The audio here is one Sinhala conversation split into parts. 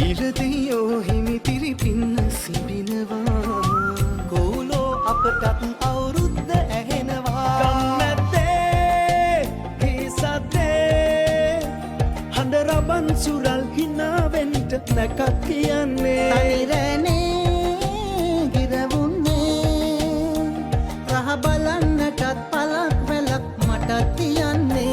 ඉරදියෝ හිමිතිරි පින්න සිඹිනවා කෝලෝ අපටත් අවුරුද්ද ඇහෙනවා ගම්මැද්දේ හිසද්දේ හඬ රබන් සුරල් හිනාවෙන්ට නැකත් කියන්නේ තනිරනේ ගිරවුන්නේ රහ බලන්නටත් පලක් වැලක් මටත් තියන්නේ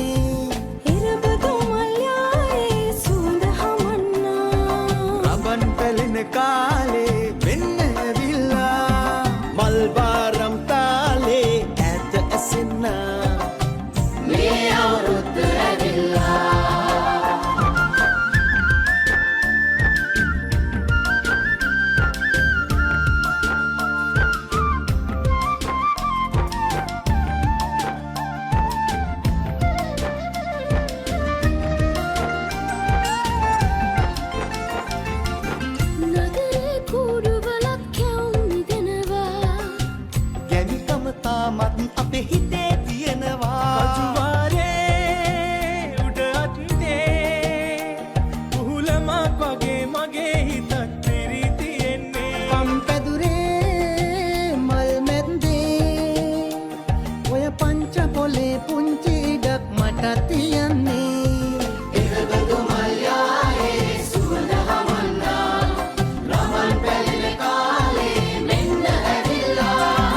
කාලේ වෙන්න ඇවිල්ලා මල් බාරම් තාලේ ඇත ඇසෙන්න මේ අවුරුද්ද ඇවිල්ලා මත් අපේ හිතේ තියෙනවා කජුවාරේ උඩ අට්ටේ පුහුලමක් වගේ මගේ හිතත් පිරි තියෙන්නේ පම්පැදුරේ මල් මැද්දේ ඔය පංච පොලේ පුංචි ඉඩක් මට තියන්නේ ඉරබදු මල් යායේ සුවඳ හමන්නා රමන් පැලෙන කාලේ මෙන්න ඇවිල්ලා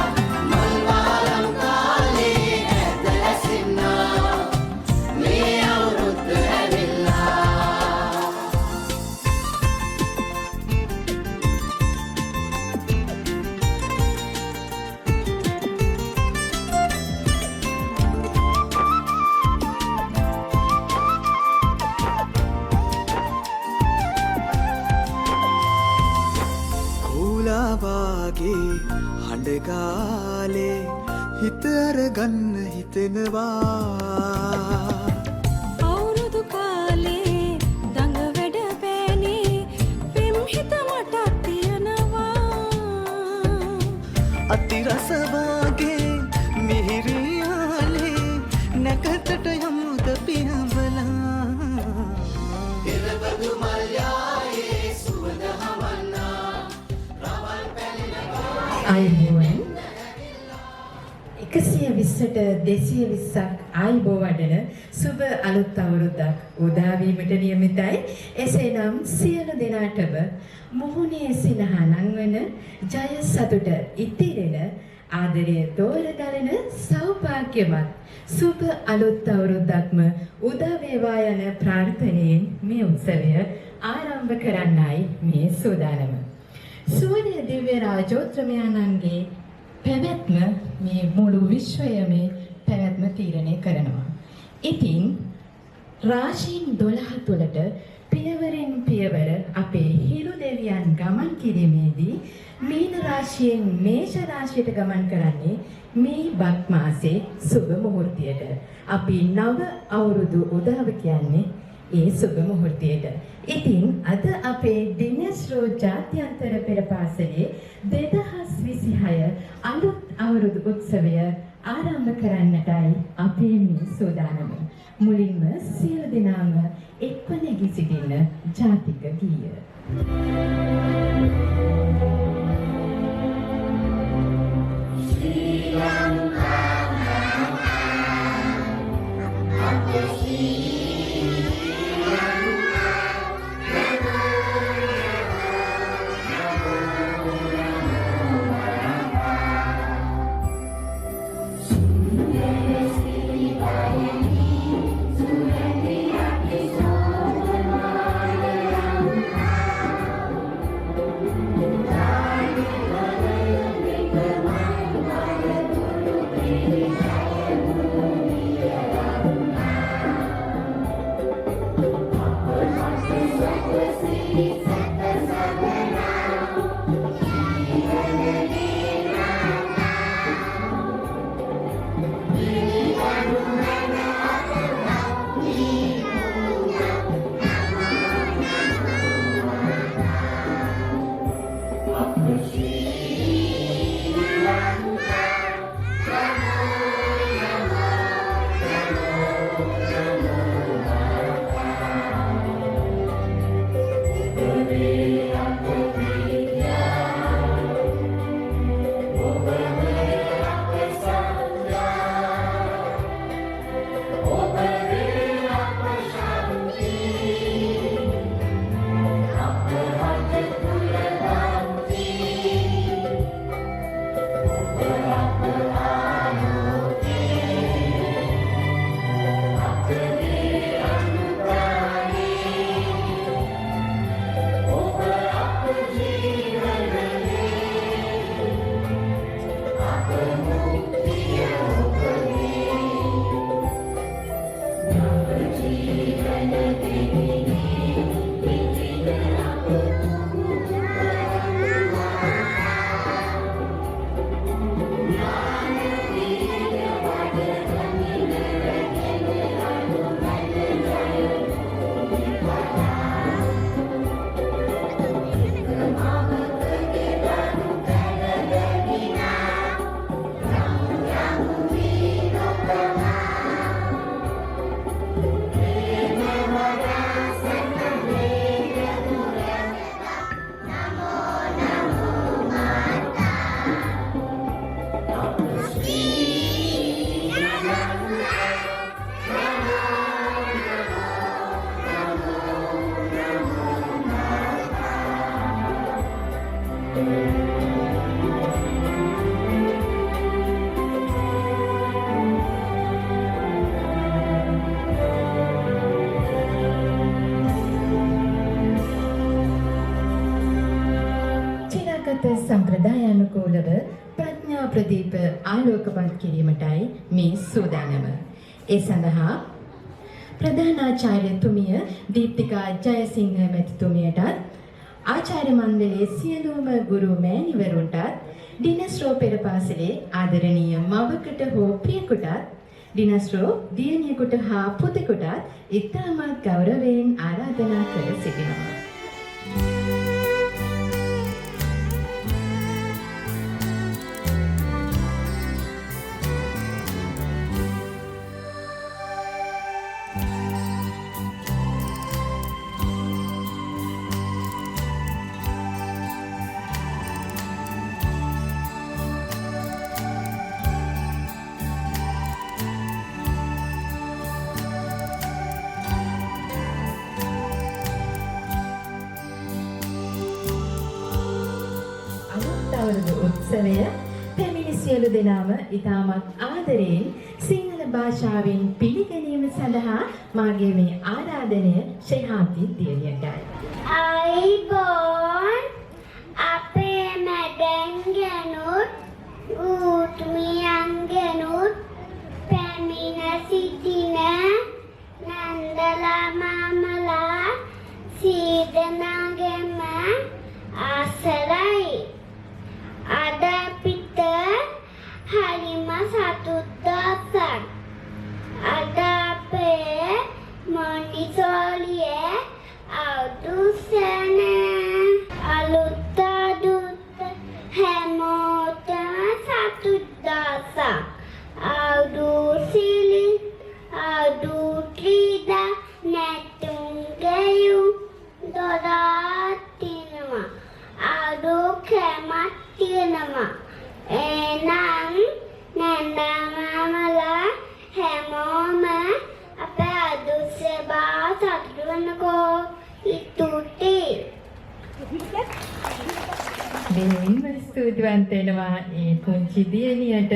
වාගේ හඬගාලේ හිත අරගන්න හිතෙනවා අවුරුදු කාලේ දඟ වැඩ පෑනේ පෙම් හිත මට තියෙනවා අතිරස වාගේ මිහිරියාලේ නැකතට යමුද පියඹලා ඉරබදු මල් යායේ සුවඳ හමන්නා අයිබෝවන් 120ට 220ක් ආයිබෝ වඩන සුබ අලුත් අවුරුද්දක් උදා වීමට නියමිතයි. එසේනම් සියලු දෙනාටම මුහුණේ සිනහ නංවන ජය සතුට ඉතිරෙන ආදරය දෝරදරන සෞභාග්‍යමත් සුබ අලුත් අවුරුද්දක්ම උදා වේවා යන ප්‍රාර්ථනාවෙන් මේ උත්සවය ආරම්භ කරන්නයි මේ සූදානම. සූර්ය දිව්‍ය රාජෝත්‍රමයන්ගේ පැවැත්ම මේ මුළු විශ්වයම පැවැත්ම තීරණය කරනවා. ඉතින් රාශීන් 12 තුළට පියවරෙන් පියවර අපේ හිරු දෙවියන් ගමන් කිරීමේදී මීන රාශියෙන් මේෂ රාශියට ගමන් කරන්නේ මේ බක් මාසයේ සුබ මුහුර්තයට. අපි නව අවුරුදු උදාව කියන්නේ ඒ සුබ මුහුර්තයට. ඉතින් අද අපේ දිනස්රෝ ජාත්‍යන්තර පෙරපාසලේ 2026 අලුත් අවුරුදු උත්සවය ආරම්භ කරන්නටයි අපේ මේ සූදානම. මුලින්ම සියලු දෙනාම එක්ව නැගී සිටින ජාතික ගීය. ශ්‍රී ලංකා චිරාගත සම්ප්‍රදායානුකූලව ප්‍රඥා ප්‍රදීප ආලෝකවත් කිරීමටයි මේ සූදානම. ඒ සඳහා ප්‍රධානාචාර්යතුමිය දීප්තිකා ජයසිංහ මැතිතුමියටත් ආචාර්ය මණ්ඩලයේ සියලුම ගුරු මෑණිවරුන්ටත් ඩිනස්රෝ පෙර පාසලේ ආදරණීය මවකට හෝ පියෙකුටත් ඩිනස්රෝ දියණියෙකුට හා පුතෙකුටත් ඉතාමත් ගෞරවයෙන් ආරාධනා කර සිටිනවා. අවුරුදු උත්සවය පැමිණි සියලු දෙනාම ඉතාමත් ආදරයෙන් සිංහල භාෂාවෙන් පිළිගැනීම සඳහා මාගේ මේ ආරාධනය ශේහාති දියණියටයි. අයිබෝන් අපේ මැඩම් ගැනුත් ඌත්මියන් ගැනුත් පැමිණ සිටින නන්දලා මාමලා සීදනාගෙම ආසරයි. අද අපිට හරිම සතුටක්. අද අපේ මොන්ටිසෝරියේ අවුරුද්ද අලුත් හැමෝටම සතුටක්. අවුරුසිලි අවුරුද්දා නැතුම් ගයු දොරක් තිනවා. කැමත් තියෙනවා. එහෙනම් නන්දමාමලා හැමෝම අපේ අදුස්සබා සතුටු වෙනකෝ. ඉතුටි දෙවියන්ම ස්තුතිවන්ත වෙනවා ඒ පුංචි දියණියට.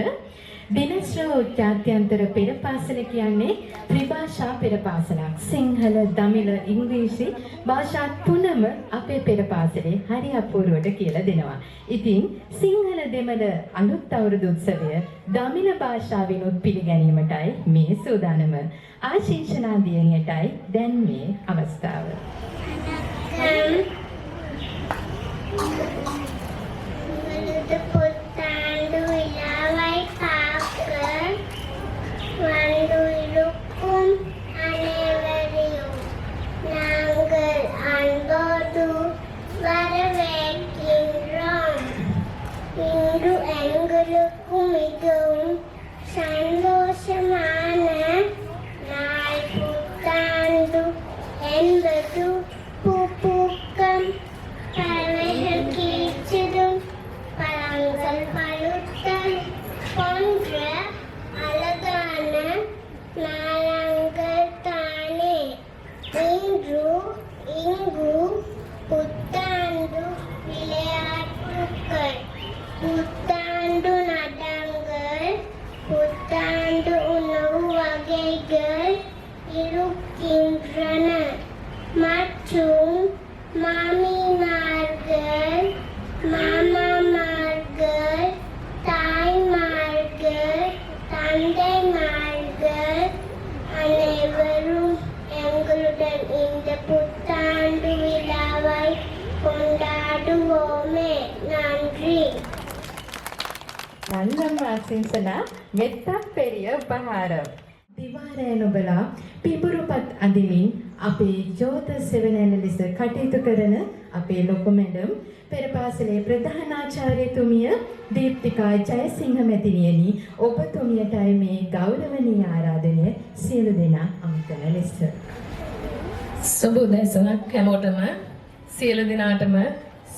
දිනස්රෝ ජාත්‍යන්තර පෙර පාසල කියන්නේ ත්‍රිභාෂා පෙර පාසලක්. සිංහල, දමිළ, ඉංග්‍රීසි භාෂා තුනම අපේ පෙර පාසලේ හරි අපූර්වට කියලා දෙනවා. ඉතින් සිංහල දෙමළ අලුත් අවුරුදු උත්සවය දමිළ භාෂාවෙනුත් පිළිගැනීමටයි මේ සූදානම. ආශිර්ෂණා දියණියටයි දැන් මේ අවස්ථාව. சந்தோஷமான நாள் புத்தாண்டு என்பது பூக்கம் பறவைகள் கீச்சதும் பழங்கள் பழுத்தல் போன்ற அழகான நாளங்கள் தானே. இங்கு புத்தாண்டு விளையாட்டுகள், புத்தாண்டு நடங்கள், புத்தாண்டு உணவு வகைகள் இருக்கின்றன. மற்றும் மாமிமார்கள், மாமாமார்கள், தாய்மார்கள், தந்தைமார்கள் அனைவரும் எங்களுடன் இந்த புத்தாண்டு விழாவை கொண்டாடுவோமே. நன்றி. நல்ல ஆசிர்சனா மெත්තක් පෙරිය උපහාර. දිවාරය නොබලා පිපුරුපත් අඳිමින් අපේ ජෝත සෙවණැල්ල ලෙස කටයුතු කරන අපේ ලොකු මැඩම් පෙර පාසලේ ප්‍රධානාචාර්යතුමිය දීප්තිකා ජයසිංහ මැතිණියනි, ඔබතුමියටයි මේ ගෞරවනීය ආරාධනය සියලු දෙනා අමතන ලෙස. සුබ උදෑසනක් හැමෝටම. සියලු දෙනාටම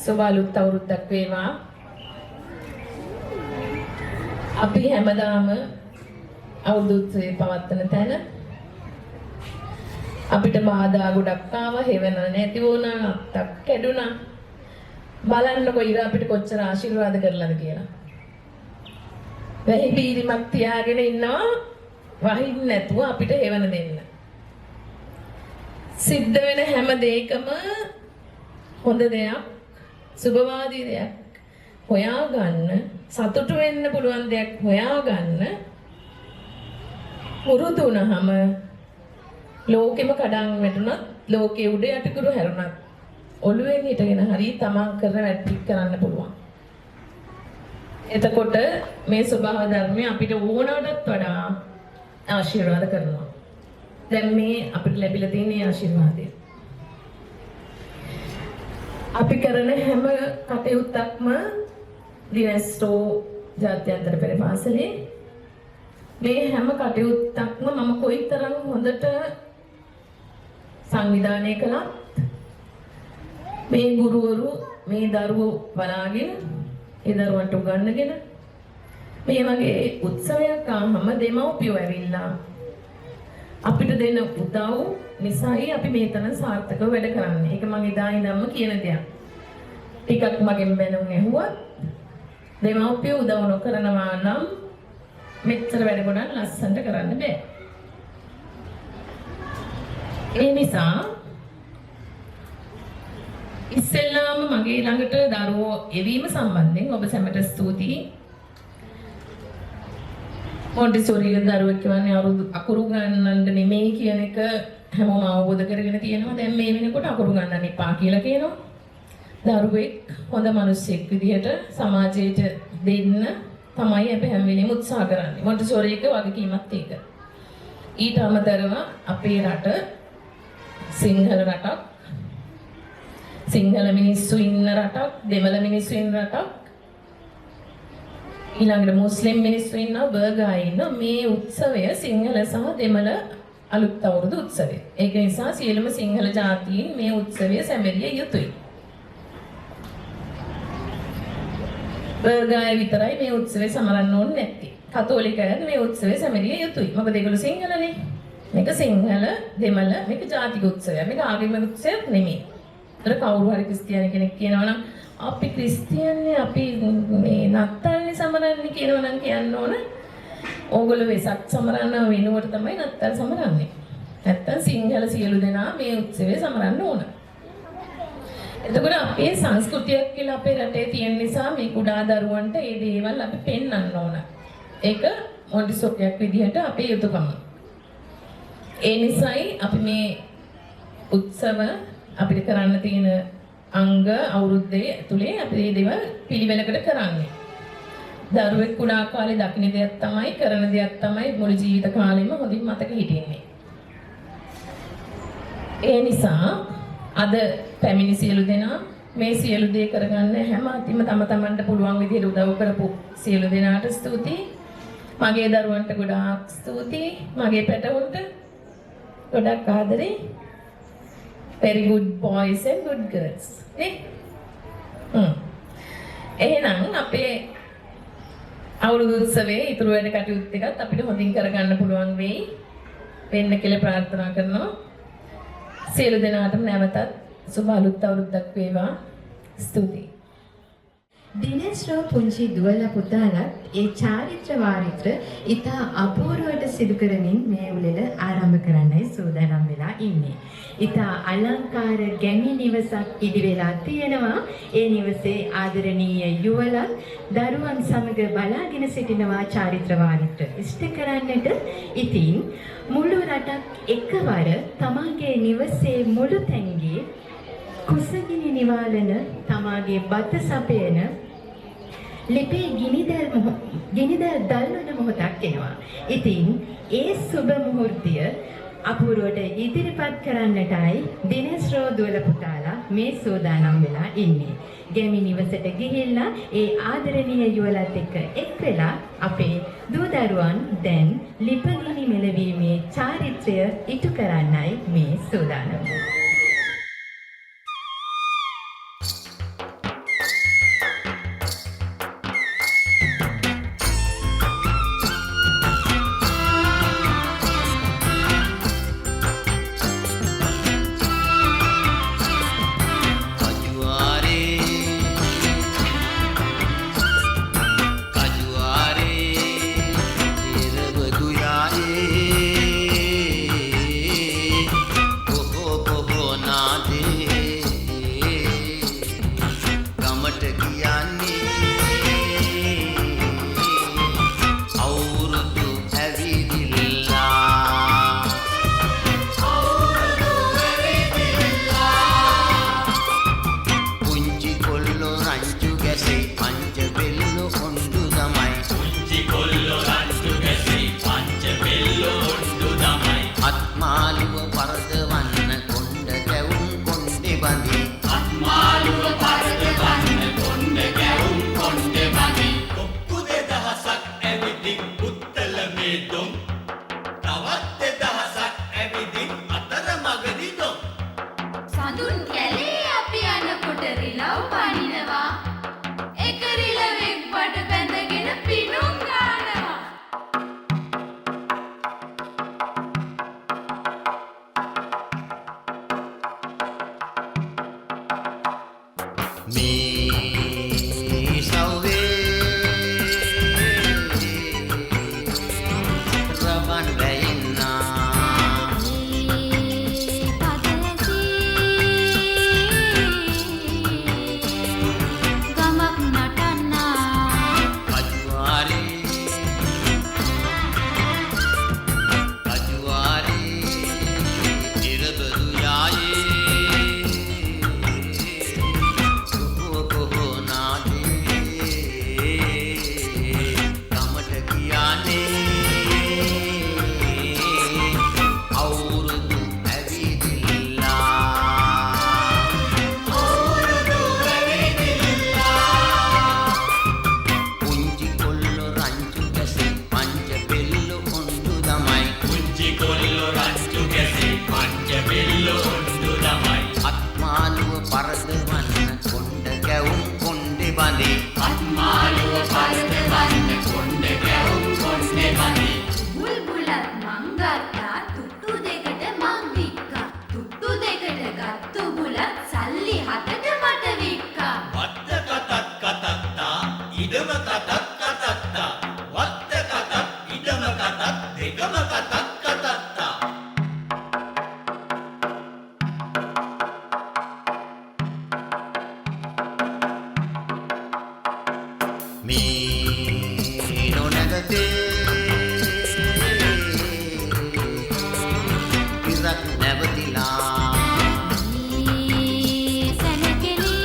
සුබ අලුත් අවුරුද්දක් වේවා. අපි හැමදාම අවුරුදු උත්සවය පවත්වන තැන අපිට බාධා ගොඩක් ආවා. හේවන නැති වුණා, අත්තක් කැඩුනා. බලන්නකො ඉර අපිට කොච්චර ආශිර්වාද කරලාද කියලා. වෙහි බීරිමක් තියාගෙන ඉන්නවා වහින්න නැතුව අපිට හේවන දෙන්න. සිද්ධ වෙන හැම දෙයකම හොඳ දෙයක්, සුබවාදී දෙයක් හොයාගන්න, සතුටු වෙන්න පුළුවන් දෙයක් හොයාගන්න පුරුදු වුණාම ලෝකෙම කඩන් වැටුණත්, ලෝකේ උඩ යටිකුරු හැරුණත් ඔළුවෙන් හිටගෙන හරි තමන් කරන වැඩ ටික කරන්න පුළුවන්. එතකොට මේ ස්වභාව ධර්මය අපිට ඕනකටත් වඩා ආශිර්වාද කරනවා. දැන් මේ අපිට ලැබිලා තියෙන ආශිර්වාදය. අපි කරන හැම කටයුත්තක්ම දිනස්ටෝ ජාත්‍යන්තර පෙරපාසලේ මේ හැම කටයුත්තක්ම මම කොයිතරම් හොඳට සංවිධානය කළත් මේ ගුරුවරු මේ දරුවෝ බලාගෙන ඒ දරුවන්ට උගන්වගෙන මේ වගේ උත්සවයක් ආවම දෙමව්පියෝ ඇවිල්ලා අපිට දෙන උදව් නිසායි අපි මේ තරම් සාර්ථකව වැඩ කරන්නේ. ඒක මම එදා ඉඳන්ම කියන දෙයක්. ටිකක් මගෙන් බැනුම් ඇහුවත් දෙමව්පියෝ උදව් නොකරනවා නම් මෙච්චර වැඩ ගොඩක් ලස්සනට කරන්න බෑ. ඒ නිසා ඉස්සෙල්ලාම මගේ ළඟට දරුවෝ එවීම සම්බන්ධයෙන් ඔබ සැමට ස්තුතියි. මොන්ටිසෝරි දරුවෙක් කියන්නේ අකුරු ගන්නන්න නෙමෙයි කියන එක හැමෝම අවබෝධ කරගෙන තියෙනවා. දැන් මේ වෙනකොට අකුරු ගන්නන්න එපා කියලා කියනවා. දරුවෙක් හොඳ මිනිසෙක් විදිහට සමාජයට දෙන්න තමයි අපි හැම වෙලෙම උත්සාහ කරන්නේ. මොන්ටිසෝරි එක වගකීමක් ඒක. ඊට අමතරව අපේ රට සිංහල රටක්, සිංහල මිනිස්සු ඉන්න රටක්, දෙමළ මිනිස්සු ඉන්න රටක්, ඊළඟට මුස්ලිම් මිනිස්සු ඉන්නවා, බර්ගායි ඉන්නවා. මේ උත්සවය සිංහල සහ දෙමළ අලුත් අවුරුදු උත්සවය. ඒක නිසා සියලුම සිංහල ජාතීන් මේ උත්සවය සැමරිය යුතුයි. බර්ගායි විතරයි මේ උත්සවය සමරන්න ඕනේ නැත්තේ. කතෝලිකයන් මේ උත්සවය සැමරිය යුතුයි. මොකද ඒගොල්ලෝ සිංහලනේ. මේක සිංහල, දෙමළ, මේක ජාතික උත්සවයක්. මේක ආගමික උත්සවයක් නෙමෙයි. ඒතර කවුරු හරි ක්‍රිස්තියානි කෙනෙක් කියනවා නම් අපි ක්‍රිස්තියානි අපි මේ නත්තල්නේ සමරන්නේ කියනවා නම් කියන්න ඕන ඕගොල්ලෝ වෙසක් සමරන වෙනුවට තමයි නත්තල් සමරන්නේ. නැත්තම් සිංහල සියලු දෙනා මේ උත්සවය සමරන්න ඕන. එතකොට අපේ සංස්කෘතියක් කියලා අපේ රටේ තියෙන නිසා මේ කුඩා දරුවන්ට මේ දේවල් අපි පෙන්වන්න ඕන. ඒක මොන්ටිසෝරියක් විදිහට අපේ යුතුයකම. ඒ නිසායි අපි මේ උත්සව අපිට කරන්න තියෙන අංග අවුරුද්දේ ඇතුලේ අපි මේ දේවල් පිළිවෙලකට කරන්නේ. දරුවෙක් කුඩා කාලේ දකින්න දෙයක් තමයි, කරන දෙයක් තමයි මුළු ජීවිත කාලෙම හොඳින් මතක හිටින්නේ. ඒ නිසා අද පැමිණි සියලු දෙනා මේ සියලු දේ කරගන්න හැම අතිම තම තමන්ට පුළුවන් විදිහට උදව් කරපු සියලු දෙනාට ස්තුතියි. මගේ දරුවන්ට ගොඩාක් ස්තුතියි. මගේ පැටවුන්ට ගොඩක් ආදරේ. Very good boys and good girls. නේ? එහෙනම් අපේ අවුරුදු උත්සවයේ ඉතුරු වැඩ කටයුතු ටිකත් අපිට හොඳින් කරගන්න පුළුවන් වෙයි. වෙන්න කියලා ප්‍රාර්ථනා කරනවා. සියලු දෙනාටම නැවතත් සුබ අලුත් අවුරුද්දක් වේවා. ස්තුතියි. දිනේශ්රෝ පුංචි දුවලා පුතාලත් ඒ චාරිත්‍ර වාරිත්‍ර ඉතා අපූර්වට සිදු කරමින් මේ උළෙල ආරම්භ කරන්නයි සූදානම් වෙලා ඉන්නේ. ඉතා අලංකාර ගැමි නිවසක් ඉදි වෙලා තියෙනවා. ඒ නිවසේ ආදරණීය යුවලක් දරුවන් සමග බලාගෙන සිටිනවා චාරිත්‍ර වාරිත්‍ර ඉෂ්ට කරන්නට. ඉතින් මුළු රටක් එකවර තමාගේ නිවසේ මුළු තැන්ගේ කුසගිනි නිවාලන තමාගේ බත සපයන ලිපේ ගිනිදැල් දල්වන මොහොතක් එනවා. ඉතින් ඒ සුබ මුහුර්තය අපූර්වට ඉදිරිපත් කරන්නටයි දිනේශ්‍රෝ දුවල පුතාලා මේ සූදානම් වෙලා ඉන්නේ. ගැමි නිවසට ගිහිල්ලා ඒ ආදරණීය යුවලත් එක්ක එක් වෙලා අපේ දූ දරුවන් දැන් ලිපගිනි මෙලවීමේ චාරිත්‍රය ඉටු කරන්නයි මේ සූදානම්. මදුන් කැලේ අපි යනකොට රිලව් පනිනවා. එක රිලවෙක් බඩ බැඳගෙන පිනුම් ගානවා. මේ සෞවේ රබන් වෙයිනා ගමක් නටන්නා අජුවාරේ ඉරබදු යායේ කොහො නාදේ කමට කියානේ අවුරුදු ඇවිදිලා පුංචි කොල්ලෝ රංචු කැසේ පංච බෙල්ල උණ්ඩු දමයි අත්මාළුව පරදවන්න කොණ්ඩ ගැවුම් කොණ්ඩේ බඳේ බුල්බුලත් මං ගත්තා තුට්ටු දෙකට මං වික්කා. තුට්ටු දෙකට ගත්තු බුලත් සල්ලි 7ට මට වික්කා. මේ නොනගතේ ඉරක් නැවතිලා සැනකෙලි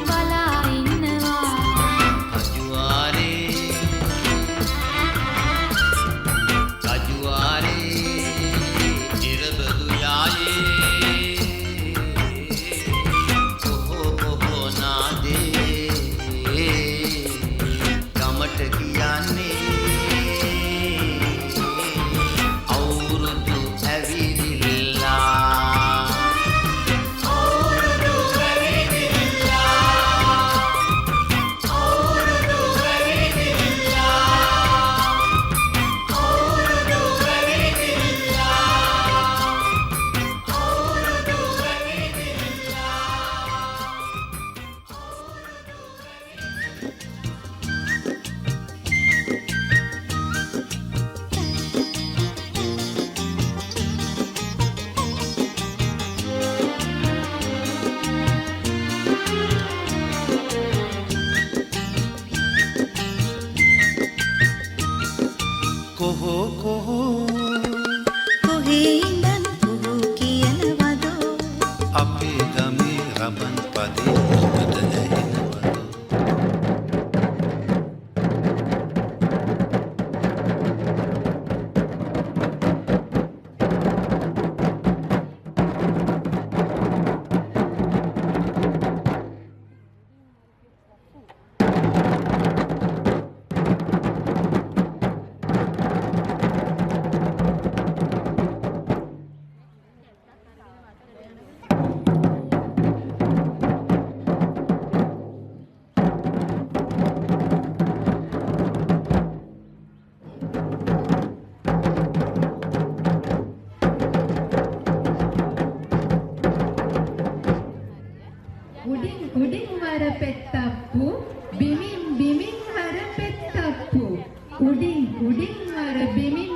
බලා ඉන්නවා. කජුවාරේ ඉරබදු යායේ කොහො නාදේ ගමට කියන්නේ අවුරුදු ඇවිදිලා කොහො කොහේ ඉඳන් කුහු කියනවදෝ අපේ ගමේ රබන් පදේ ඔබට ඇහෙනවද උඩින් වර පෙත්තප්පු බිමින් වර පෙත්තප්පු උඩින් වර බිමින්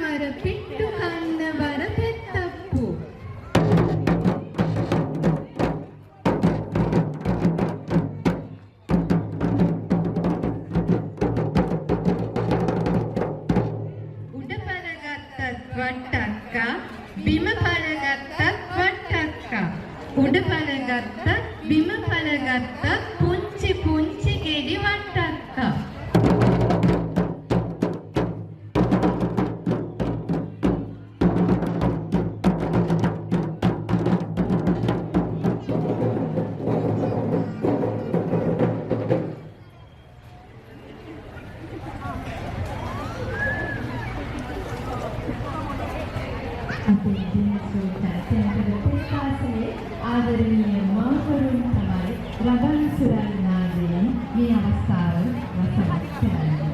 වර පිට්ටු කන්න වර පෙත්තප්පු උඩ පලගත්තත් වට්ටක්කා බිම පලගත්තත් වට්ටක්කා උඩ පලගත්තත් බිම පලගත්තත් පුංචි ගෙඩි වට්ටක්කා අපේ දිනසු ජාත්‍යන්තර පෙරපාසලේ ආදරණීය මාතරුන් තමයි රබන් සුරන් නාදයෙන් මේ අවස්ථාව වසඟ කරන්නේ.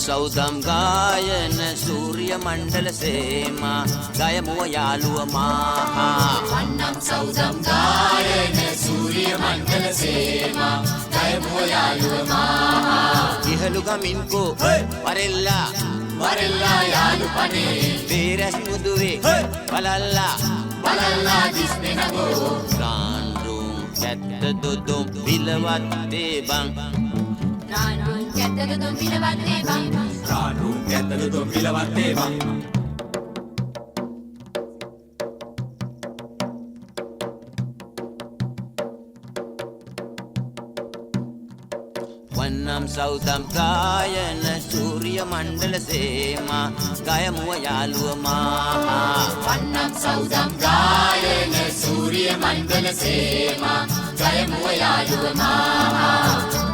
සෞදම් ගායන සූර්ය මණ්ඩල සේමා ගයමුව යාළුව මා වන්නම් සෞදම් ගායන සූර්ය මණ්ඩල සේමා ගයමුව යාළුව මා ඉහළු ගමින්කෝ වරෙල්ලා යාළු පනේ පේරැස් මුදුවේ බලල්ලා දිස්නෙනගෝ රාන්රුම් කැත්ත දොදොම් පිලවත්තේ බං රානුන් කැතක දුම් පිලවත්තේ බං වන්නම් සෞදම් ගායන සූර්ය මණ්ඩල සේමා ගයමුව යාළුව මා වන්නම් සෞදම් ගායන සූර්ය මණ්ඩල සේමා ගයමුව යාළුව මා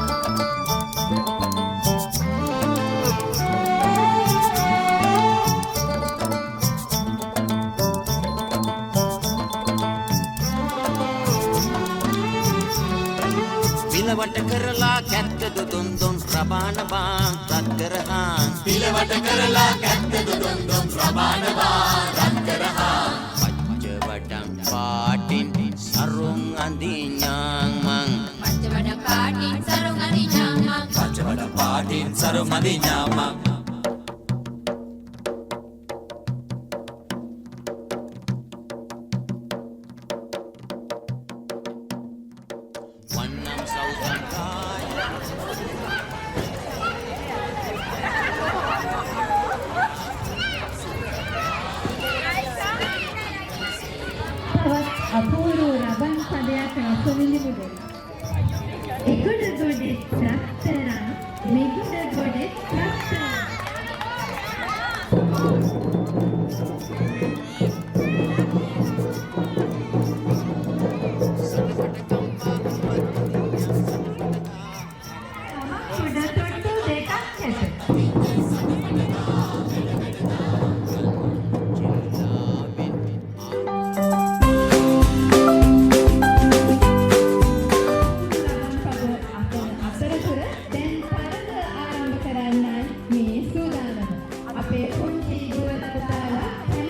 පිලවට කරලා කැත්ත දුදුම් දුම් රබාන බාන් රත් කරහාන් පිලවට කරලා කැත්ත දුදුම් දුම් රබාන බාන් රත් කරහාන් පච්ච වඩම් පාටින් සරුං අඳිඥාන් මං පච්ච වඩ පාටින් සරුං අදිඥාමං වන්නම් සෞදම් ගායන තවත් අපූර්ව රබන් පදයක් රස විඳිමුද? එගොඩ ගොඩේ ත්‍රස්තරා මෙගොඩ ගොඩේ ත්‍රස්තරා අපේ පුංචි දුවලා පුතාලා හැම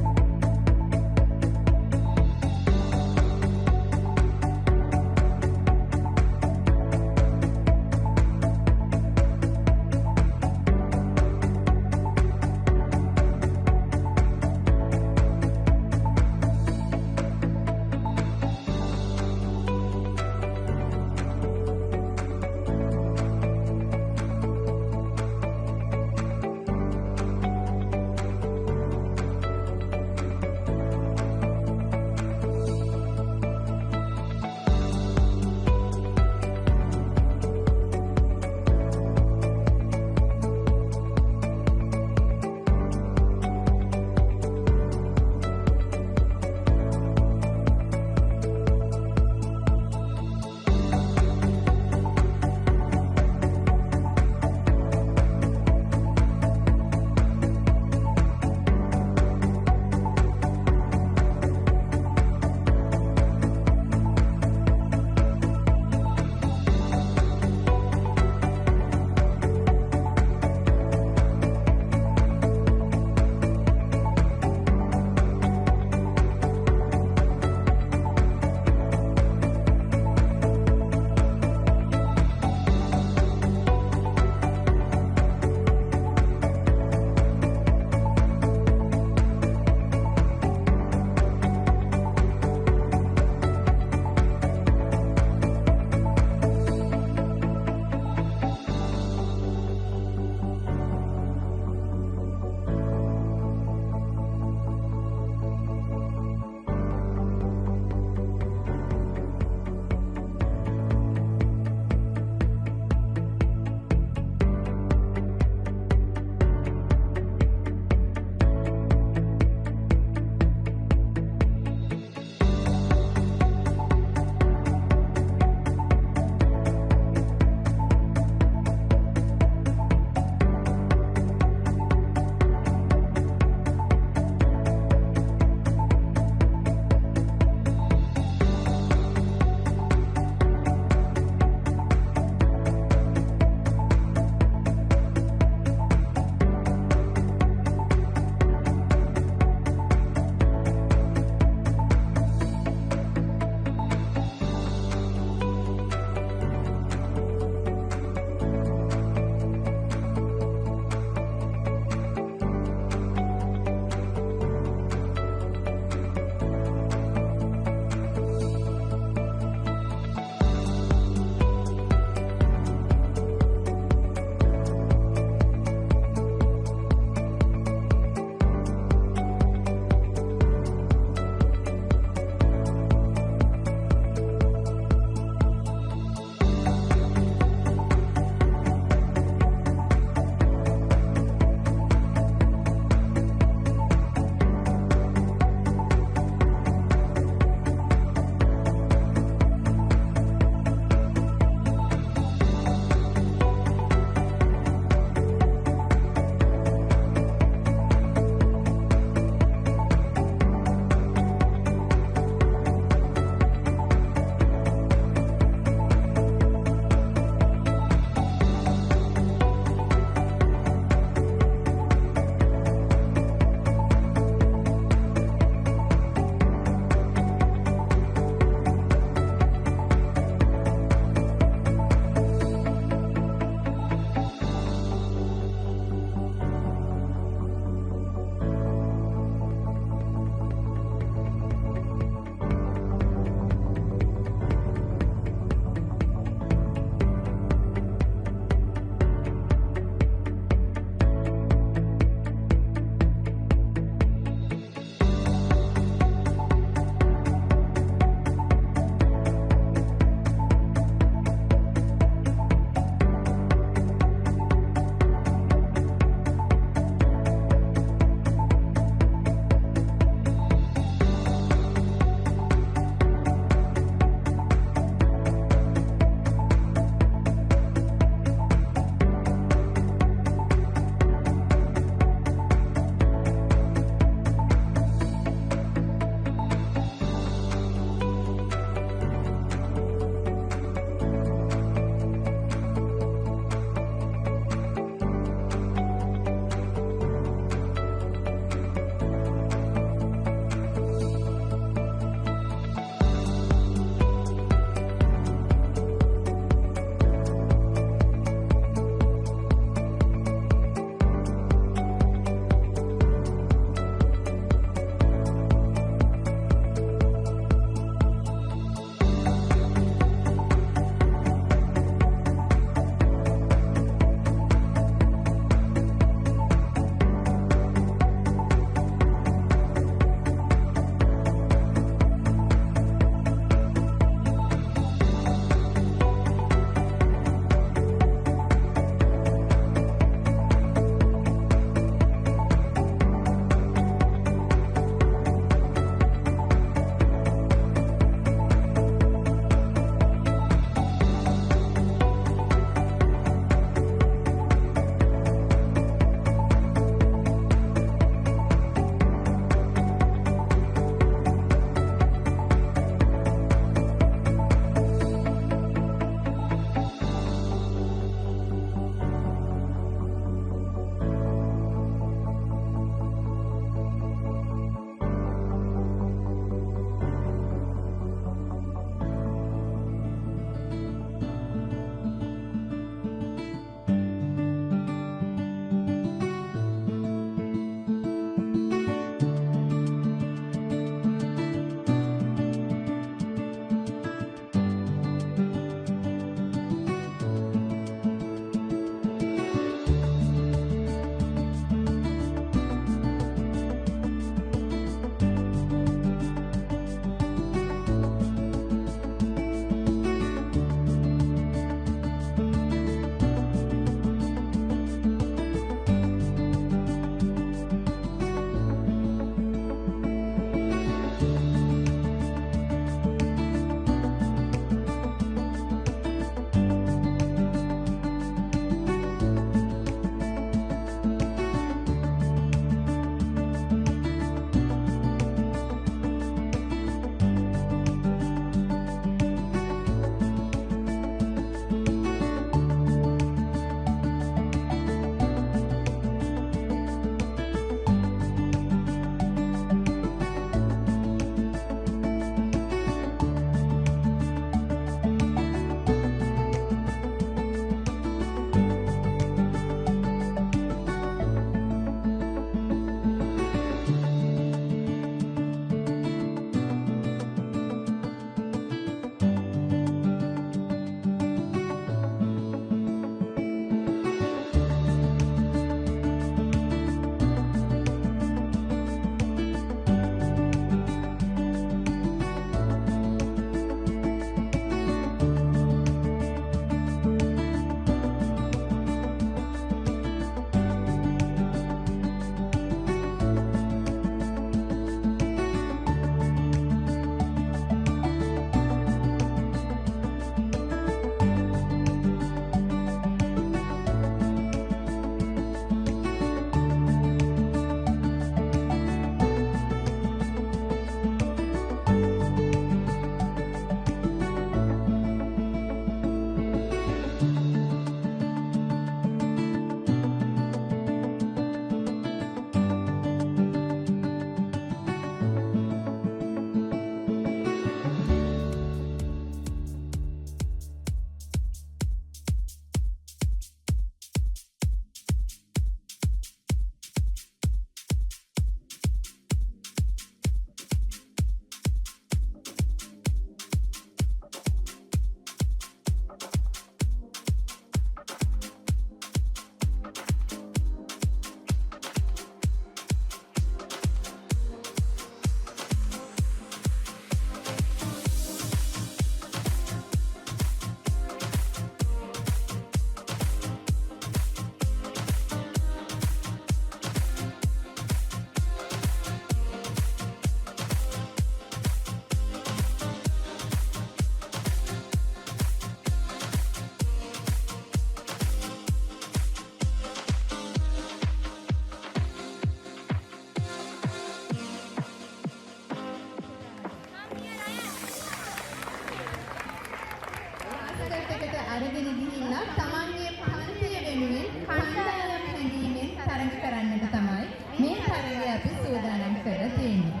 තමන්ගේ පන්තිය වෙනුවෙන් කණ්ඩායම් හැඳීමෙන් තරඟ කරන්නට තමයි මේ තරඟය අපි සූදානම් කරලා තියෙන්නේ.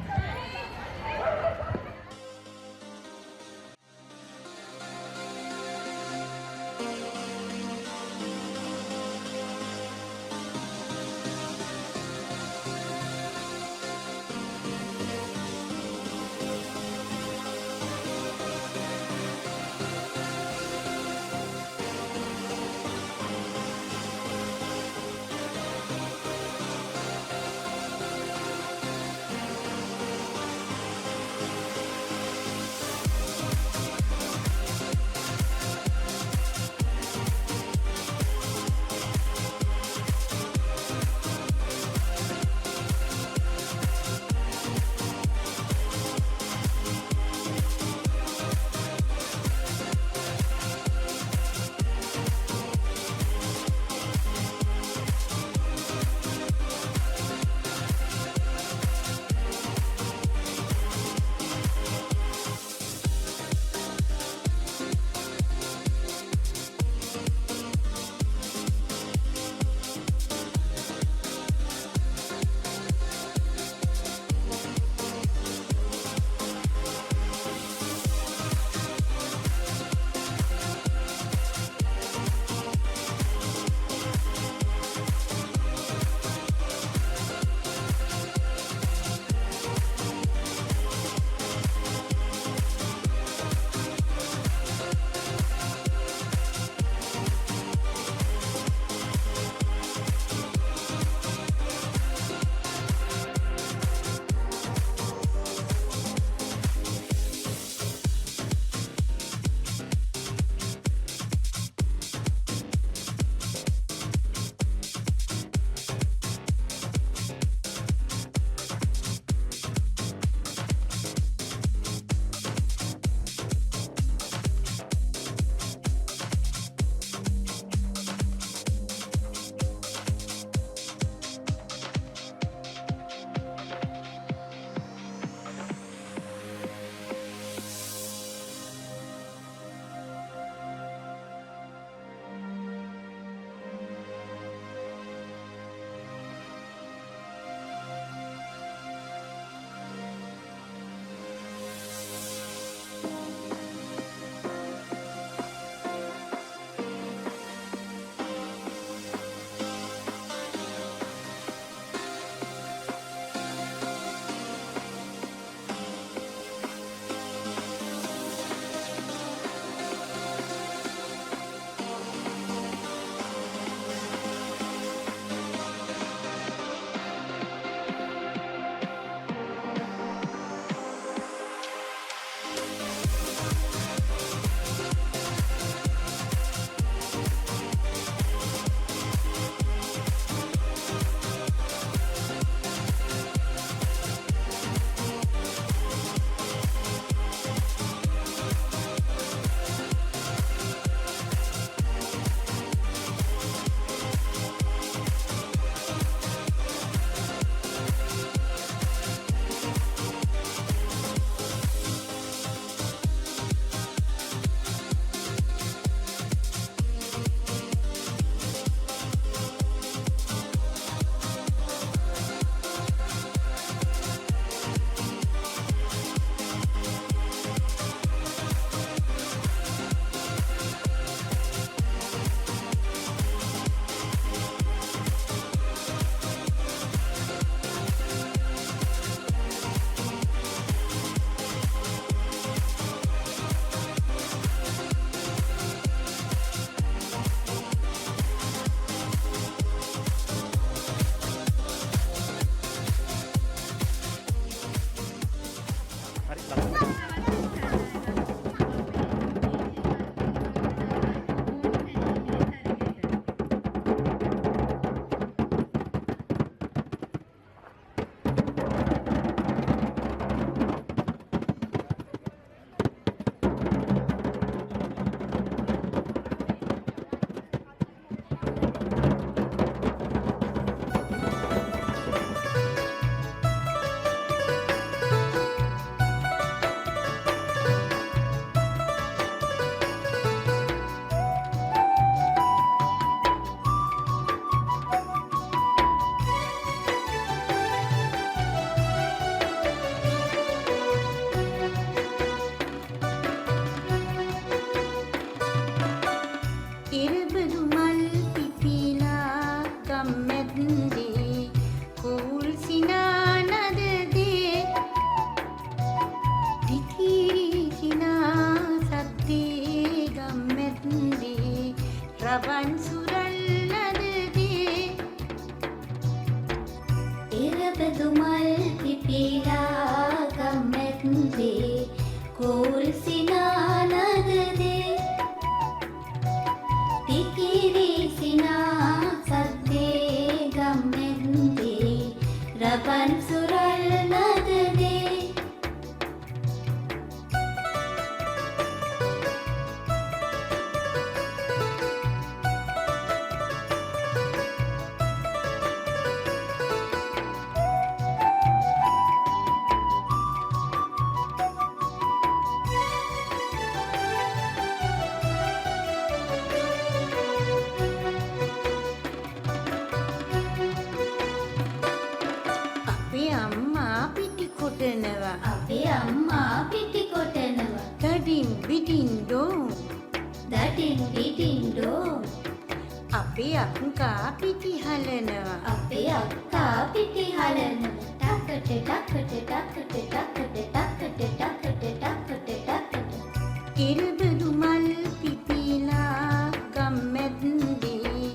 අපේ අක්කා පිටි හලනවා. අපේ අක්කා පිටි හලන ටකට ටකට ටකට ටකට ටකට ටකට ටකට ටකට ඉරබදු මල් පිපිලා ගම්මැද්දේ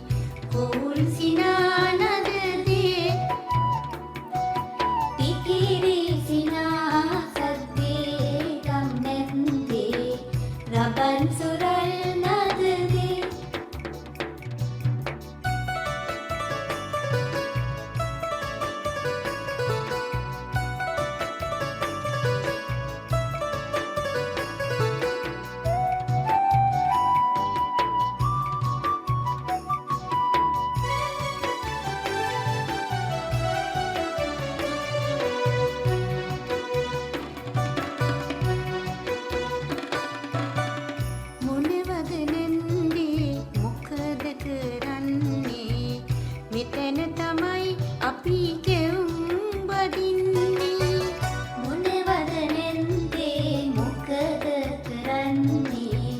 කෝල් සිනානදදේ පිකිරි සිනා සද්දේ ගම්මැද්දේ රබන් සුරල් නදදේ මොනවද නැන්දේ මොකද කරන්නේ මෙතන තමයි අපි කෙවුම් බදින්නේ මොනවද නැන්දේ මොකද කරන්නේ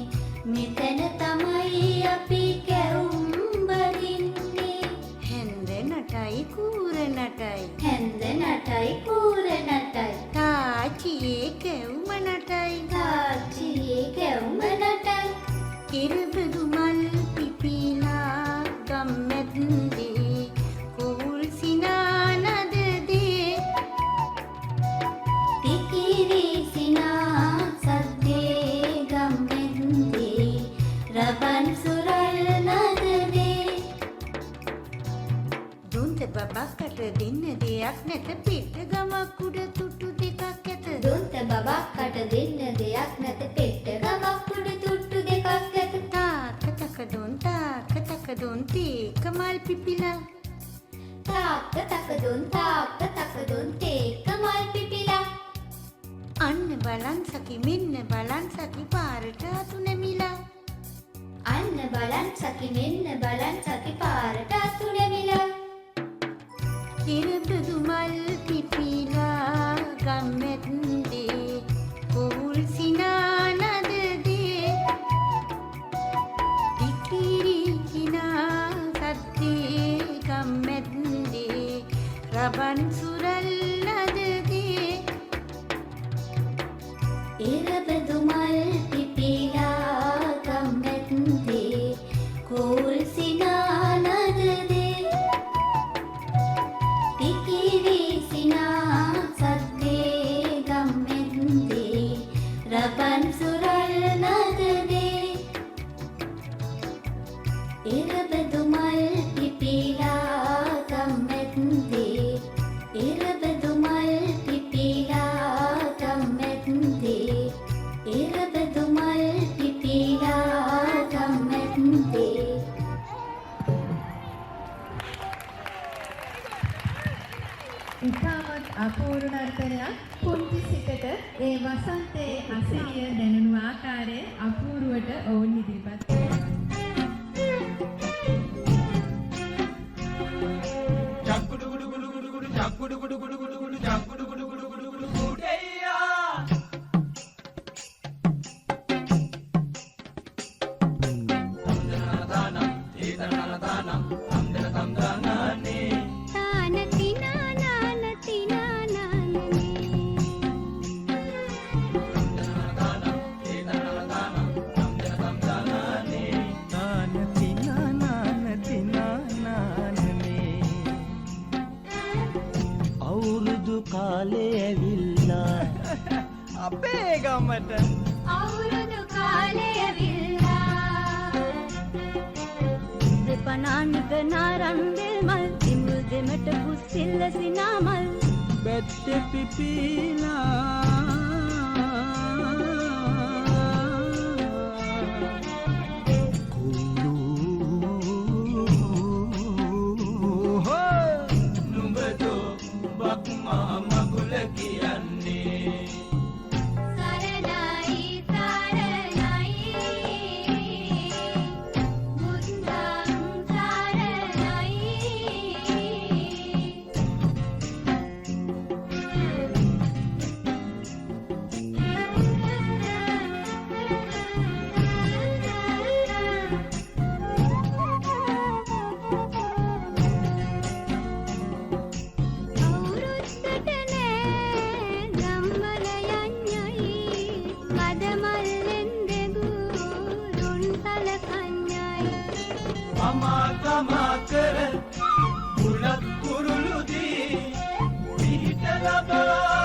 මෙතන තමයි අපි කැවුම් බදින්නේ හැන්ද නටයි කූර නටයි හැන්ද නටයි කූර නටයි තාචියේ කෙවුම නටයි තාච්චියේ කැවුම නටයි ඉරබදු මල් පිපිලා ගම්මැද්දේ කෝල් සිනානදදේ පිකිරි සිනා සද්දේ ගම්මැද්දේ රබන් සුරල් නදදේ දුන්ත බබකට දෙන්න දෙයක් නැත පිට ගමක් උඩ තුට්ටු දෙකක් ඇත දුන්ත බබක්කට දෙන්න දෙයක් නැත පෙට්ට ගමක් උඩ තුට්ටු දෙකක් ඇත තාක තක දුන් තේක මල් පිපිලා තාක්ක තකදුන් තේක මල් පිපිලා අන්න බලන් සකි මෙන්න බලන් සකි පාරට අතු නැමිලා අන්න බලන් සකි මෙන්න බලන් සකි පාරට අතු නැමිලා ඉරබදු මල් පිපිලා ගම්මැද්දේ කෝල් සිනානදදේ පිකිරි සිනා සද්දේ ගම්මැද්දේ රබන් සුරල් නදදේ ඉරබදු මල් පිපිලා ගම්මැද්දේ කෝල් සිනානදදේ පිකිරි සිනා සද්දේ ගම්මැද්දේ රබන් සුරල් නදදේ ඉරබදු මල් පිපිලා ගම්මැද්දේ ඉරබදු මල් පිපිලා ගම්මැද්දේ ඉරබදු මල් පිපිලා ගම්මැද්දේ ඉතාමත් අපූර්ව නර්තනයක් පුංචි සිතට ඒ වසන්තයේ අසිරිය දැනුණු ආකාරයේ අපූර්වට ඔවුන් ඉදිරිපත් කළා. අවුරුදු කාලේ ඇවිල්ලා අපේ ගමට අවුරුදු කාලය විල්ලා දෙපනානික නාරන්දෙල් මල් දිමුල් දෙමට පුස්සිල්ල සිනාමල් බැත්ත පිපිලා සරණයි සරණයි බුද්ධං සරණයි තමා කර මුලක් කුරුළුදී පිහිට ලබා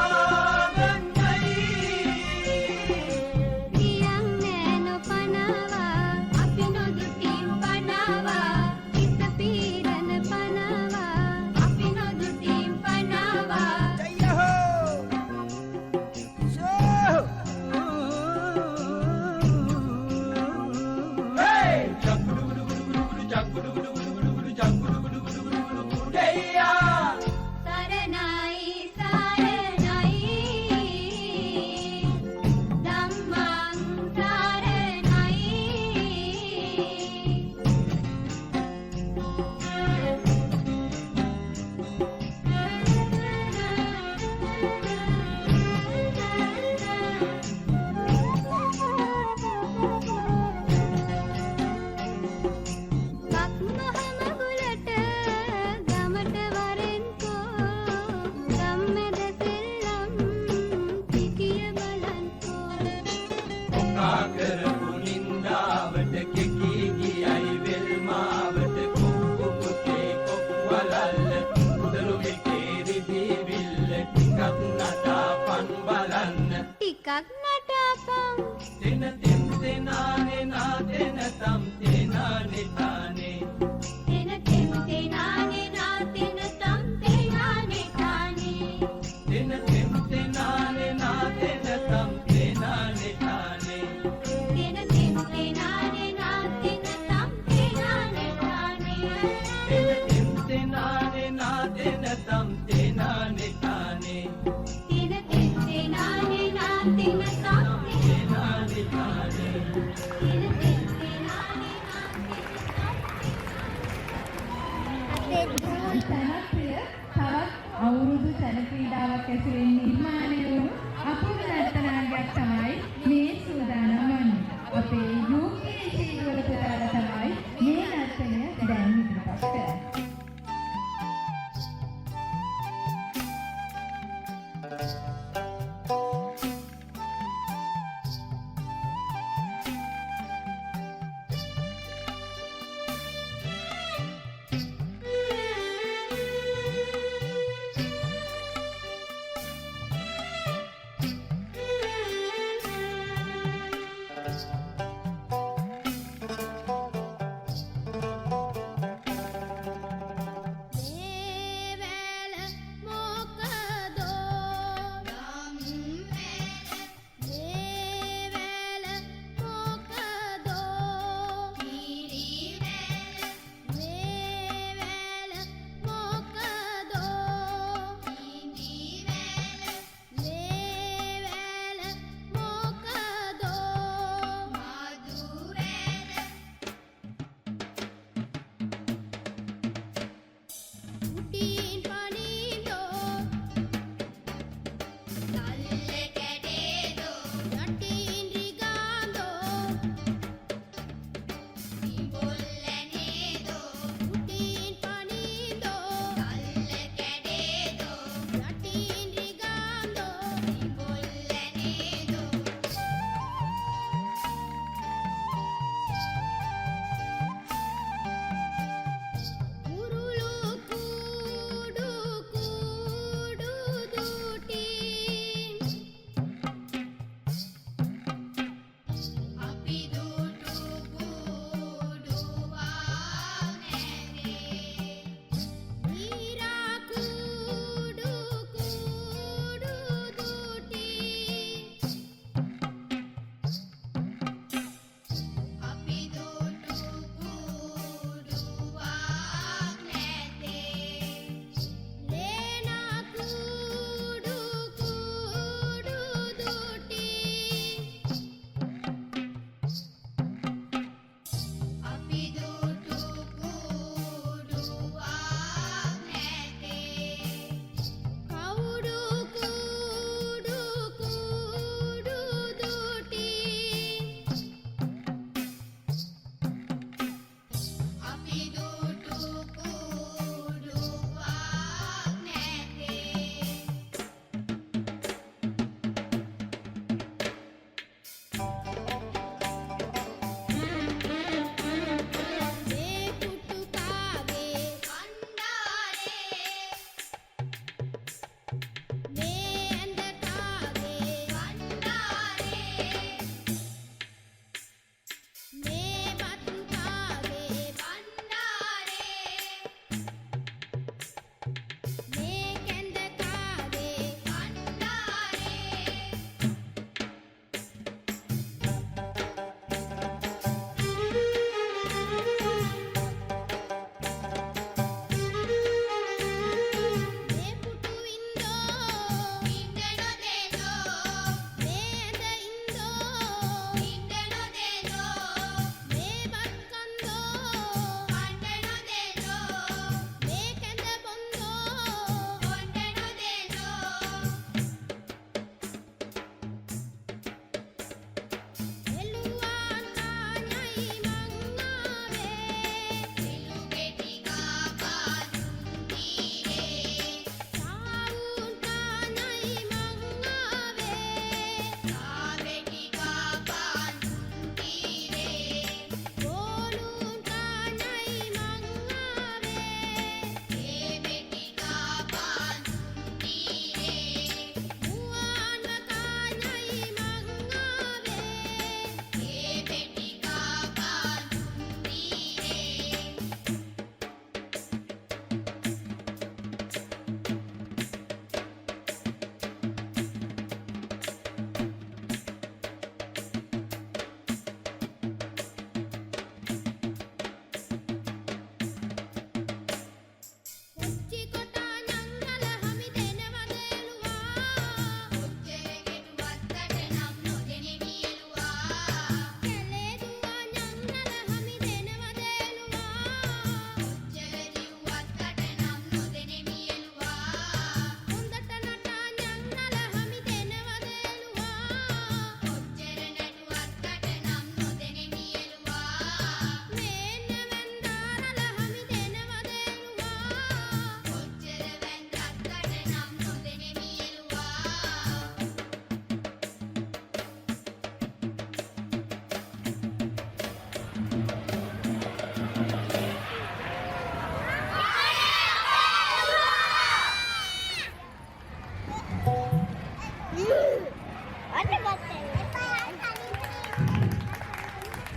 අවුරුදු සැල ක්‍රීඩාවක් ඇසුරින් නිර්මාණය වුණු අපූර්ව නර්තනාංගයක් තමයි මේ සූදානම් වන්නේ. අපේ යුගේ ශීලවල පුතාලා තමයි මේ නර්තනය දැන් ඉදිරිපත් කරන්නේ.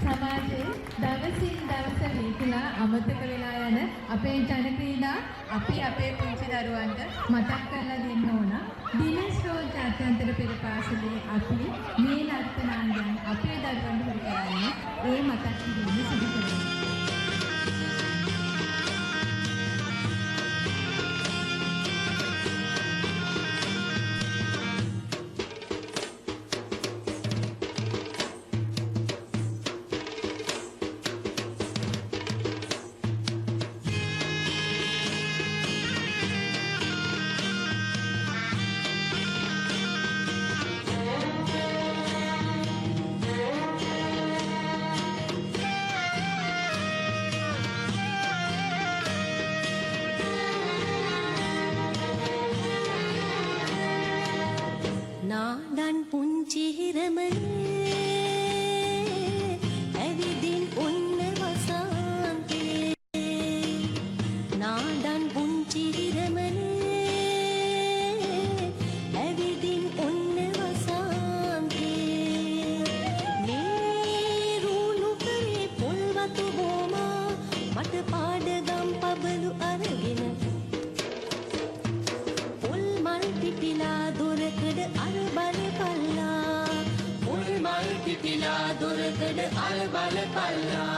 සමාජයේ දවසින් දවස වීතිලා අමතක වෙලා යන අපේ ජන ක්‍රීඩා අපි අපේ පුංචි දරුවන්ට මතක් කරලා දෙන්න ඕන. දිනස් රෝල් ජාත්‍යන්තර පෙර පාසලේ අපි මේ නර්තනාංගයන් අපේ දරුවන්ට හුරු කරන්නේ ඒ මතක් කිරීම සිදු කරනවා. නාඩන් පුංචි හිරමනේ ඇවිදින් ඔන්න වසන්තේ නාඩන් පුංචි හිරමනේ ඇවිදින් ඔන්න වසන්තේ මේ රුණු කරේ පොල්වතු බොමා මට පාඩගම් පබලු අරගෙන පොල් මල් පිපිලා දොරකඩ අර බලපල්ලා පොල් මල් පිපිලා දොරකඩ අර බලපල්ලා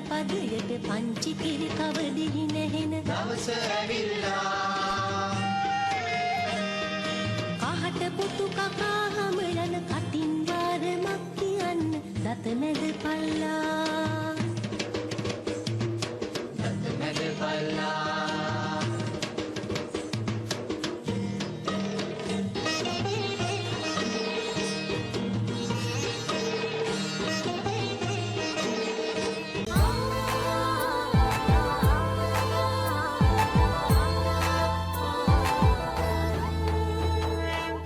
පදයට පංචි කිරි කවදිහි නැහෙන දවස ඇවිල්ලා කහට පුතු කකා හමලන කටින් වාරමක් කියන්න දත මැද පල්ලා දත මැද පල්ලා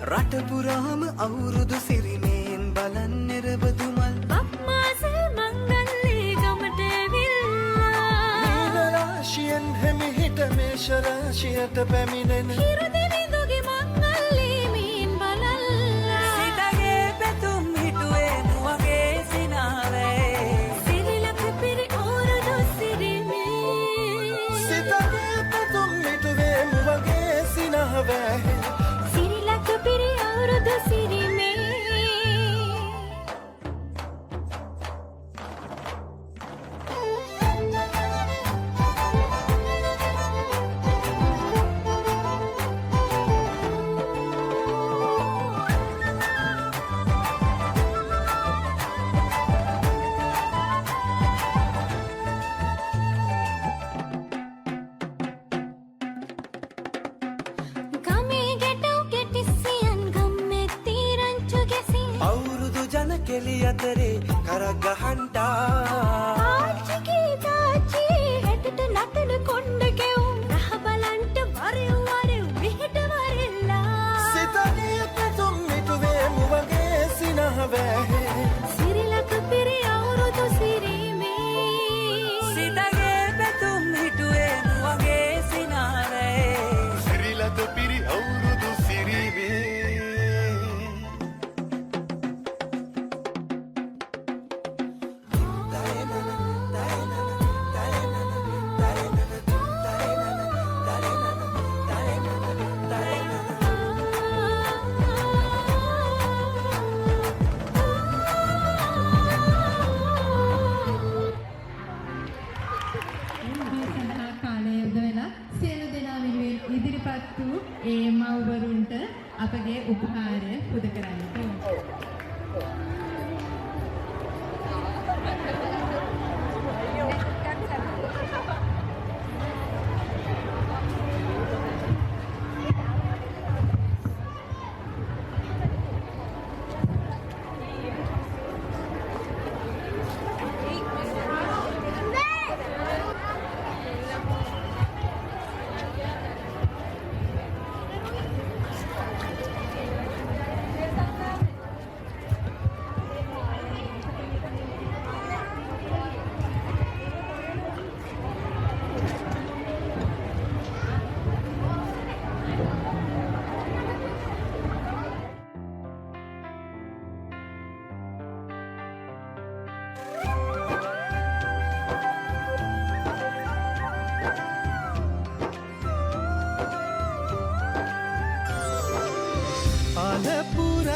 රට පුරාම අවුරුදු සිරිමයෙන් බලන් නිරබදු මල් බක්මාස මංගල්ලේ ගමට ඇවිල්ලා මීන රාශියෙන් හැමිහිට මේෂ රාශියට පැමිණෙන හිරුදිවිදුගේ මංගල්ලේ මීන් බලල්ලා සිතගේ පැතුම් හිටුවේ නුවගේ සිනාවේ සිරිලක පිරි ඕරදු සිරිමේ සිතගේ පැතුම් හිටුවේ නුවගේ සිනාවේ සිරිලක පිරි අවුරුදු සිරිමේ ගමේ ගැටව් කෙටිසියන් ගම්මෙත්ති රංචු ගැසින් අවුරුදු ජන කෙලි අතරේ කරක් ගහන්ටා ආච්චිගේ තාච්චි හැටට නටන කොණ්ඩ කෙවුම් රහ බලන්ට වරෙව් වරෙව් විහිට වරෙල්ලා සිතගේ පැතුම් හිටුවේ නුවගේ සිනාවේ සිරිලක පිරි අවුරුදු සිරිමේ සිතගේ පැතුම් හිටුවේ නුවගේ සිනාවේ සිරිලක පිරි අවුරුදු සිරිවේ දයන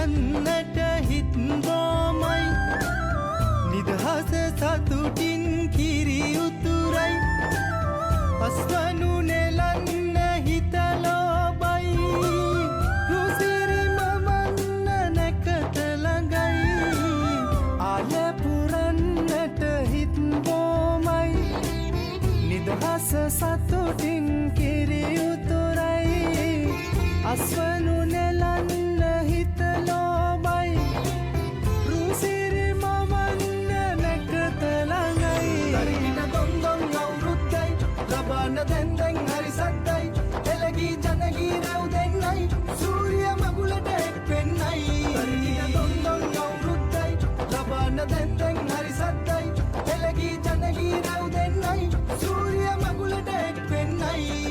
යන්නට හිත් බොමයි නිදහස සතුටින් කිරි උතුරයි අස්වනු නෙලන්න හිත ලෝබයි රුසිරි මමන්න නැකත ළඟයි ආල පුරන්නට හිත් බොමයි නිදහස සතුටින් කිරි උතුරයි අස්වනු නෙලන්න හිත ලෝබයි රුසිරි මමන්න නැකත ළඟයි දරින දොන්දොන් අවුරුද්දයි ලබන්න දැන් හරි සද්දයි එළගී ජනගී රැව් දෙන්නයි සූරිය මගුලට එක් වෙන්නයි දරින දොන්දොන් අවුරුද්දයි ලබන්න දැන් හරි සද්දයි එළගී ජනගී රැව් දෙන්නයි සූරිය මගුලට එක් වෙන්නයි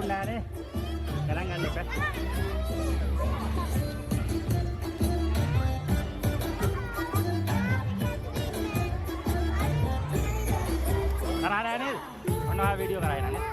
උණ්ඩානේ ගණන් ගන්න එපා. කරා නේද? මොනවා වීඩියෝ කරා නේද?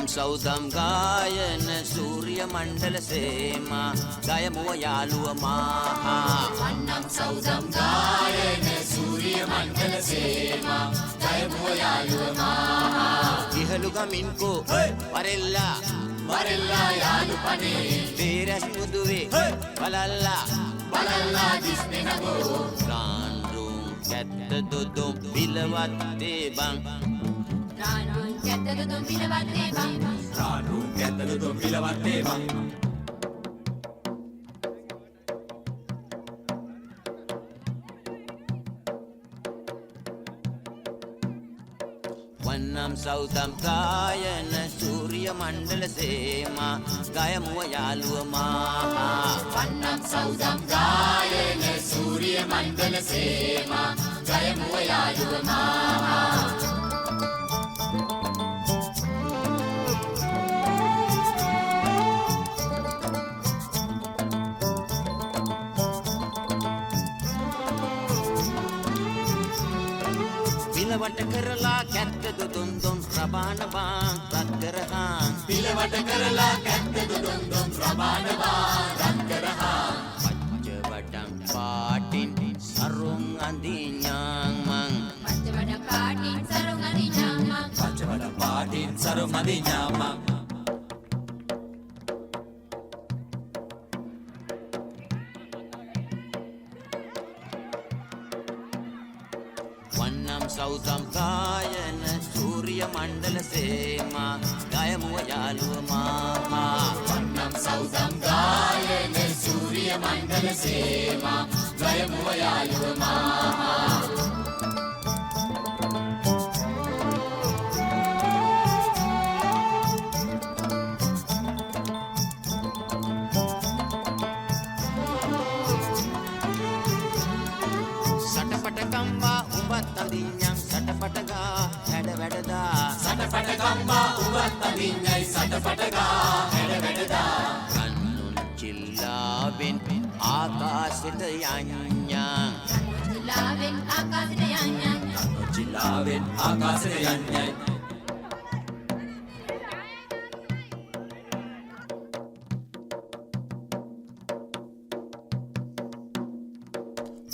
සෞදම් ගායන සූර්ය මණ්ඩල සේමා ගයමුව යාළුව මාහා වන්නම් සෞදම් ගායන සූර්ය මණ්ඩල සේමා ගයමුව යාළුව මාහා ඉහළු ගමින්කෝ වරෙල්ලා වරෙල්ලා යාළු පනේ වීරස් මුදුවේ බලල්ලා දිස්නේ නගෝ රාන්රුම් කැත්ත දුදුම් පිලවත්තේ බං රානුන් කැත්තද දුම් පිලවත්තේ බං වන්නම් සෞදම් ගායන සූර්ය මණ්ඩල සේමා ගයමුව යාළුව මාහා වන්නම් සෞදම් ගායන සූර්ය මණ්ඩල සේමා ගයමුව යාළුව මාහා පිලවට කරලා කැත්ත දුදුම් දුම් රබාන බාන් රත් කරහාන් පිලවට කරලා කැත්ත දුදුම් දුම් රබාන බාන් රත් කරහාන් පච්ච වඩම් පාටින් සරුන් අඳිඥාන් මං පච්ච වඩ පාටින් සරුන් අඳිඥාන් මං වන්නම් සෞදම් ගායන සූර්ය මණ්ඩල සේමා ගයමුව යාළුව මාහා වන්නම් සෞදම් ගායන සූර්ය මණ්ඩල සේමා ගයමුව යාළුව මාහා සටපට කම්බා උඹත් අඳින්නම් සටපටගා හැඩ වැඩදා සටපට කම්බා උවත් අඳින්නයි සටපටගා හැඩ වැඩදා කන්නුන් චිල්ලාවෙන් ආකාශෙට යඤ්ඤා ජිලාවෙන් ආකාශයට යන්නේ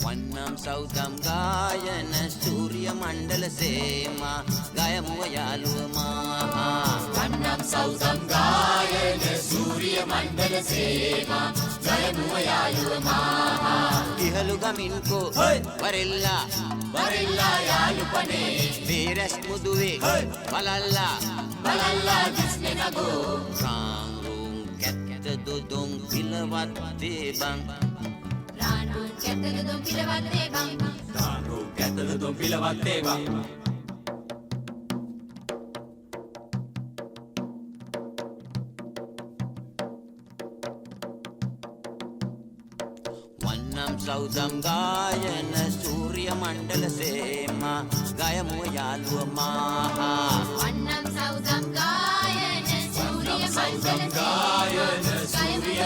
වන්නම් සෞදම් ගායන සූර්ය මණ්ඩල සේමා ගයමුව යාළුව මාහා වන්නම් සෞදම් ගායන සූර්ය මණ්ඩල සේමා ගයමුව යාළුව මාහා ඉහළු ගමින්කෝ වරෙල්ලා යාළු පනේ වීරස් මුදුවේ බලල්ලා දිස්නේ නගෝ රාන්රුම් කැත්ත දුදුම් පිලවත්තේ බං රානුන් කැත්තද දුම් පිලවත්තේ බං වන්නම් සෞදම් ගායන සූර්ය මණ්ඩල සේමා ගයමුව යාළුව මාහා වන්නම් සෞදම් ගායන සූර්ය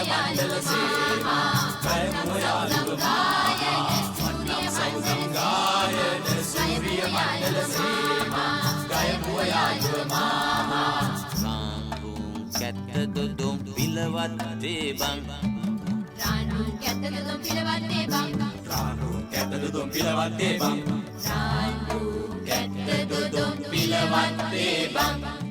මණ්ඩල සේමා ගයමුව යාළුව මාහා වන්නම් සෞදම් ගායන සූර්ය මණ්ඩල සේමා ගයමුව යාළුව මාහා රාන්රුම් කැත්ත දුදුම් පිලවත්තේ බං රානුන් කැත්තද දුම් පිලවත්තේ බං රානුන් කැත්තද දුම් පිලවත්තේ බං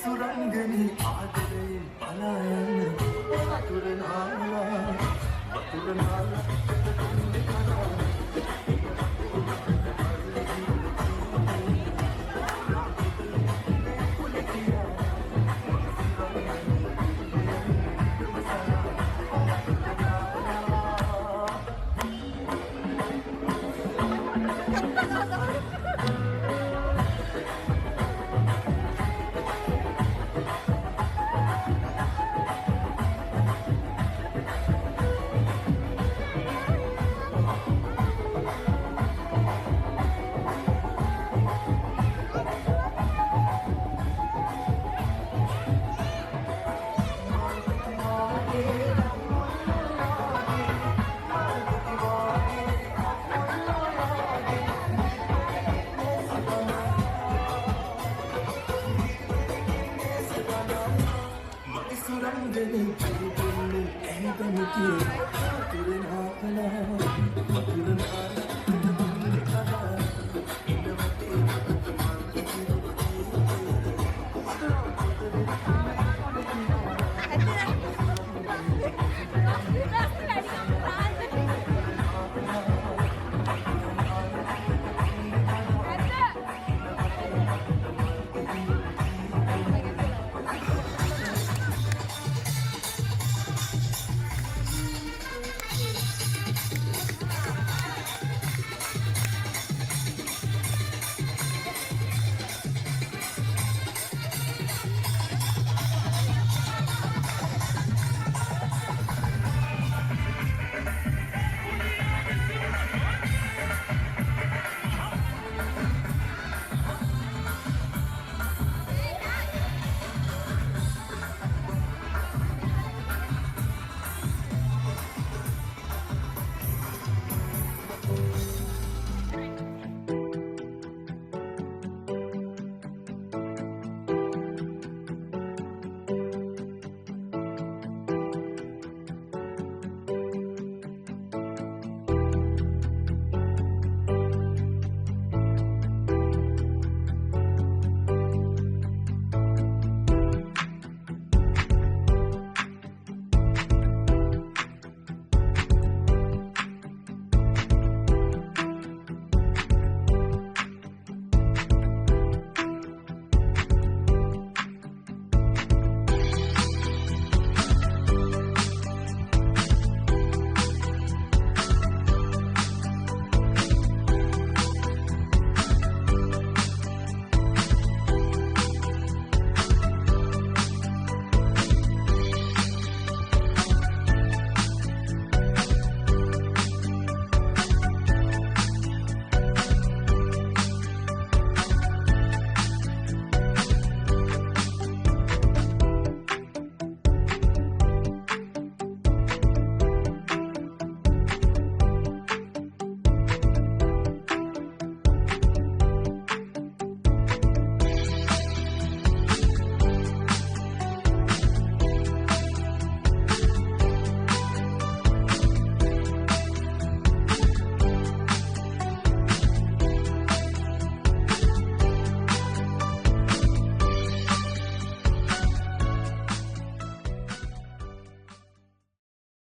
සුරංගනී ආදරයෙන් පලායන්න වතුර නාලා සුරංගනී චිරුපුල්ලු ඇහිදමිතිය වතුර නාලා වතුර නාලා ඇත්තට